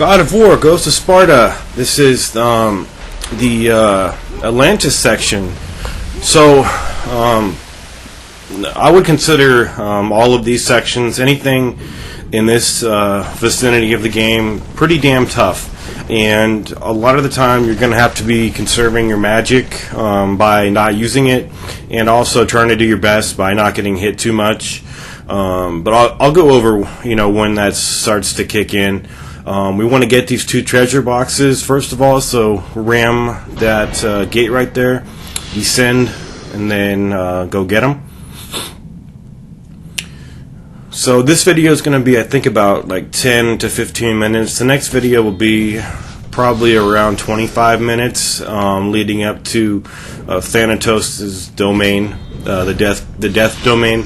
God of War goes to Sparta. This is the Atlantis section. So I would consider all of these sections, anything in this vicinity of the game, pretty damn tough. And a lot of the time you're going to have to be conserving your magic by not using it, and also trying to do your best by not getting hit too much. But I'll go over, when that starts to kick in. We want to get these 2 treasure boxes first of all, so ram that gate right there, descend, and then go get them. So this video is going to be, I think, about like 10 to 15 minutes. The next video will be probably around 25 minutes, leading up to Thanatos' domain, the death domain.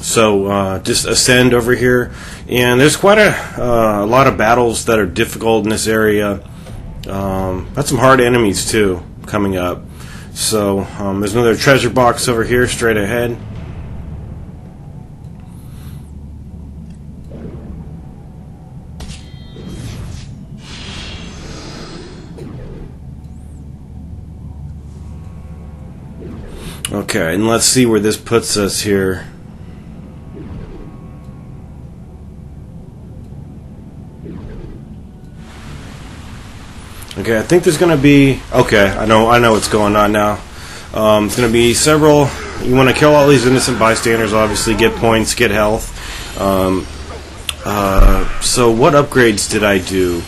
So just ascend over here, and there's quite a lot of battles that are difficult in this area. Got some hard enemies too coming up. So there's another treasure box over here straight ahead. Okay, and let's see where this puts us here. Okay, I think there's going to be... Okay, I know what's going on now. It's going to be several... You want to kill all these innocent bystanders, obviously, get points, get health. So what upgrades did I do?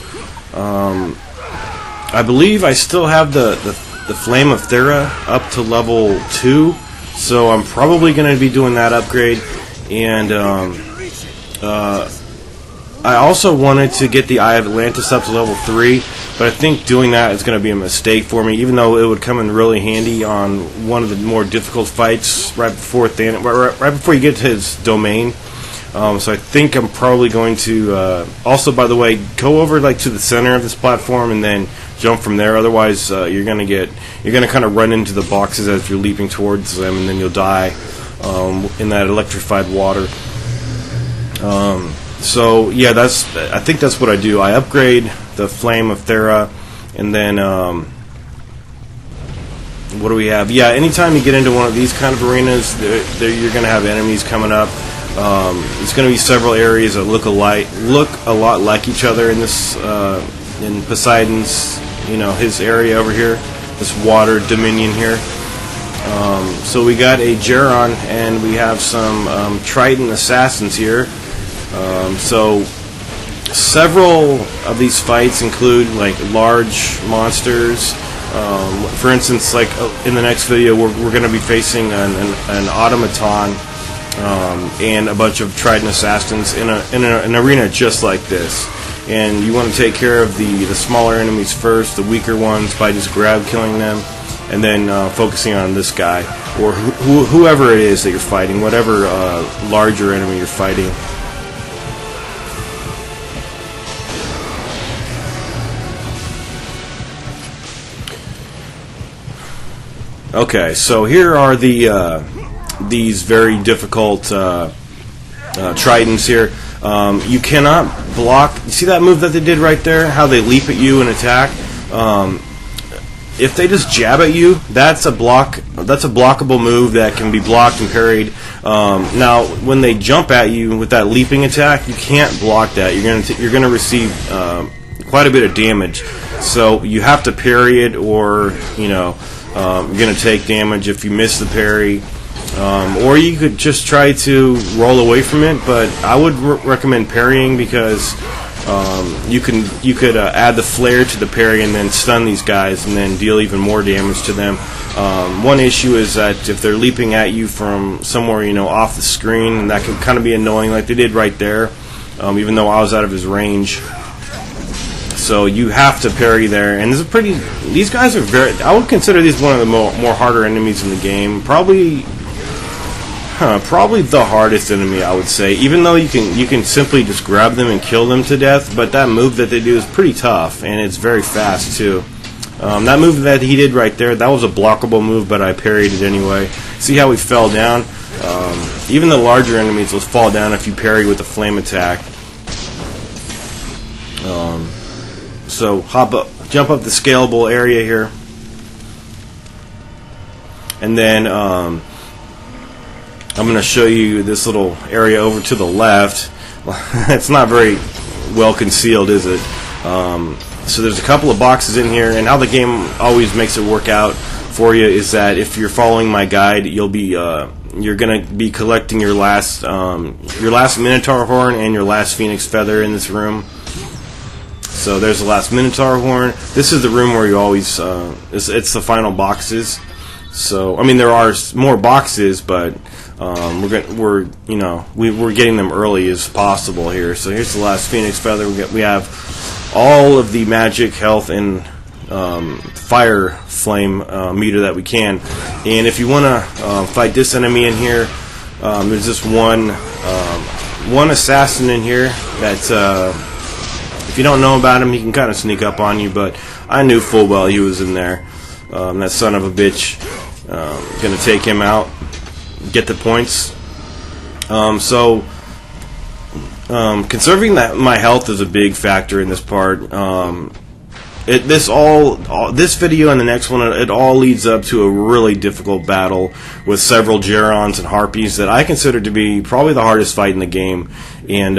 I believe I still have the Flame of Thera up to level 2, so I'm probably going to be doing that upgrade. And I also wanted to get the Eye of Atlantis up to level 3, but I think doing that is going to be a mistake for me, even though it would come in really handy on one of the more difficult fights right before right before you get to his domain. So I think I'm probably going to also, by the way, go over to the center of this platform and then jump from there. Otherwise, you're gonna kind of run into the boxes as you're leaping towards them, and then you'll die in that electrified water. So yeah, I think that's what I do. I upgrade the Flame of Thera, and then what do we have? Yeah, anytime you get into one of these kind of arenas, you're gonna have enemies coming up. There's going to be several areas that look a lot like each other in this, in Poseidon's, his area over here, this water dominion here. So we got a Geron, and we have some Triton assassins here. So several of these fights include large monsters. For instance, in the next video, we're going to be facing an automaton. And a bunch of Triton assassins in an arena just like this. And you want to take care of the smaller enemies first, the weaker ones, by just killing them, and then focusing on this guy, or whoever it is that you're fighting, whatever larger enemy you're fighting. Okay, so here are these very difficult Tritons here. You cannot block. You see that move that they did right there? How they leap at you and attack? If they just jab at you, that's a blockable move that can be blocked and parried. Now, when they jump at you with that leaping attack, you can't block that. You're gonna receive quite a bit of damage. So you have to parry it, or you're gonna take damage if you miss the parry. Or you could just try to roll away from it, but I would recommend parrying, because you could add the flare to the parry and then stun these guys and then deal even more damage to them. One issue is that if they're leaping at you from somewhere off the screen, that can kind of be annoying, like they did right there, even though I was out of his range. So you have to parry there, and these guys are I would consider these one of the more harder enemies in the game. Probably the hardest enemy, I would say. Even though you can simply just grab them and kill them to death, but that move that they do is pretty tough, and it's very fast too. That move that he did right there, that was a blockable move, but I parried it anyway. See how he fell down? Even the larger enemies will fall down if you parry with a flame attack. So jump up the scalable area here, and then I'm going to show you this little area over to the left. It's not very well concealed, is it? So there's a couple of boxes in here, and how the game always makes it work out for you is that if you're following my guide, you'll be you're going to be collecting your last Minotaur horn and your last Phoenix feather in this room. So there's the last Minotaur horn. This is the room where you always it's the final boxes. So I mean there are more boxes, but we're getting them early as possible here. So here's the last Phoenix feather. We have all of the magic, health, and fire flame meter that we can. And if you want to fight this enemy in here, there's this one assassin in here that if you don't know about him, he can kind of sneak up on you, but I knew full well he was in there. That son of a bitch. Gonna take him out, get the points. Conserving my health is a big factor in this part. This video and the next one, it all leads up to a really difficult battle with several Gerons and Harpies that I consider to be probably the hardest fight in the game. And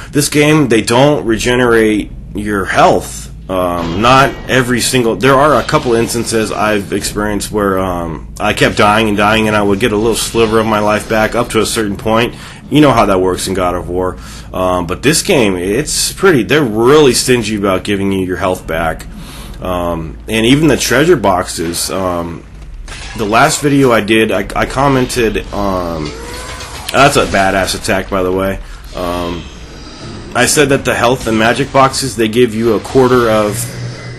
this game, they don't regenerate your health. Not every single. There are a couple instances I've experienced where I kept dying, and I would get a little sliver of my life back up to a certain point. You know how that works in God of War. But this game, they're really stingy about giving you your health back. And even the treasure boxes. The last video I did, I commented. That's a badass attack, by the way. I said that the health and magic boxes, they give you a quarter of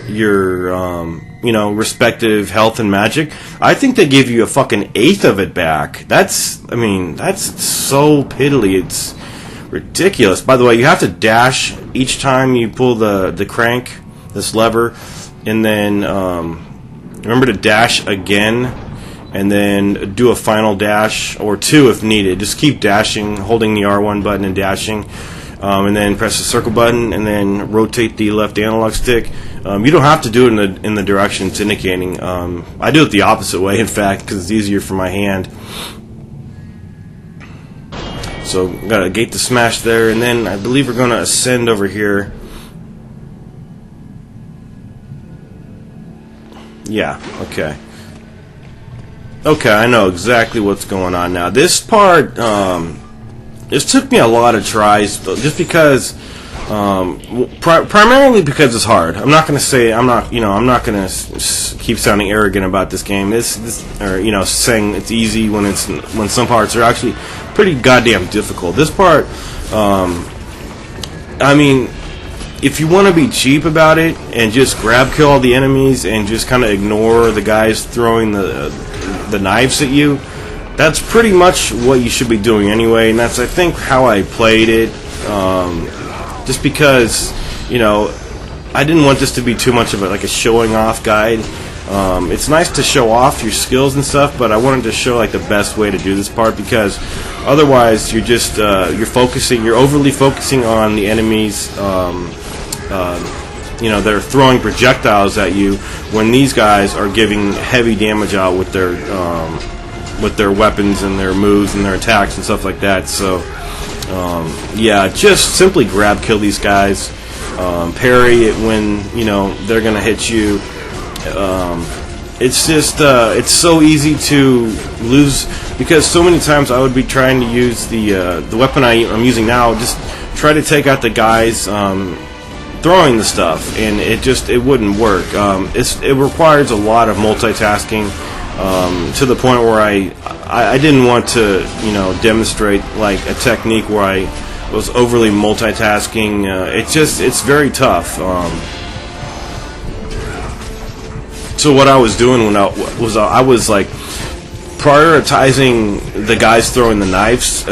your respective health and magic. I think they give you a fucking eighth of it back. That's so piddly. It's ridiculous. By the way, you have to dash each time you pull the crank, this lever, and then remember to dash again, and then do a final dash or two if needed. Just keep dashing, holding the R1 button and dashing. And then press the circle button, and then rotate the left analog stick. You don't have to do it in the direction it's indicating. I do it the opposite way, in fact, because it's easier for my hand. So got a gate to smash there, and then I believe we're going to ascend over here. Yeah. Okay. Okay, I know exactly what's going on now. This part. This took me a lot of tries, just because, primarily because it's hard. I'm not going to say I'm not going to keep sounding arrogant about this game. Saying it's easy when some parts are actually pretty goddamn difficult. This part, I mean, if you want to be cheap about it and just grab kill all the enemies and just kind of ignore the guys throwing the knives at you. That's pretty much what you should be doing anyway, and that's, I think, how I played it. Just because, I didn't want this to be too much of a showing off guide. It's nice to show off your skills and stuff, but I wanted to show the best way to do this part, because otherwise you're just you're overly focusing on the enemies. They're throwing projectiles at you when these guys are giving heavy damage out with their weapons and their moves and their attacks and stuff like that. So just simply grab kill these guys, parry it when they're gonna hit you. It's just it's so easy to lose, because so many times I would be trying to use the weapon I'm using now, just try to take out the guys throwing the stuff, and it wouldn't work. It requires a lot of multitasking. To the point where I didn't want to demonstrate a technique where I was overly multitasking. It's very tough. So what I was doing when I was prioritizing the guys throwing the knives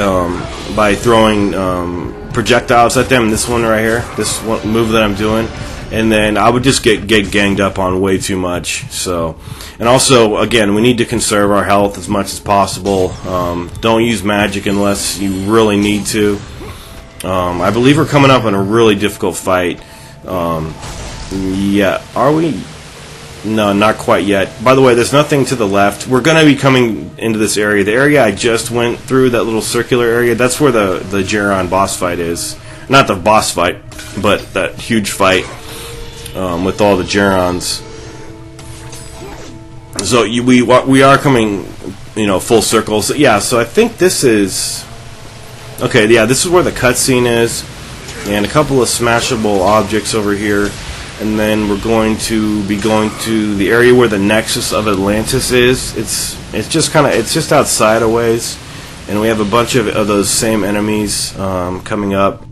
by throwing projectiles at them. This one right here, this one move that I'm doing. And then I would just get ganged up on way too much. So, and also, again, we need to conserve our health as much as possible. Don't use magic unless you really need to. I believe we're coming up on a really difficult fight. Yeah, are we? No, not quite yet. By the way, there's nothing to the left. We're going to be coming into this area. The area I just went through, that little circular area, that's where the Geron boss fight is. Not the boss fight, but that huge fight with all the Gerons. So we are coming, full circle. So, yeah, so I think this is... Okay, yeah, this is where the cutscene is. And a couple of smashable objects over here. And then we're going to be going to the area where the Nexus of Atlantis is. It's just outside a ways, and we have a bunch of those same enemies coming up.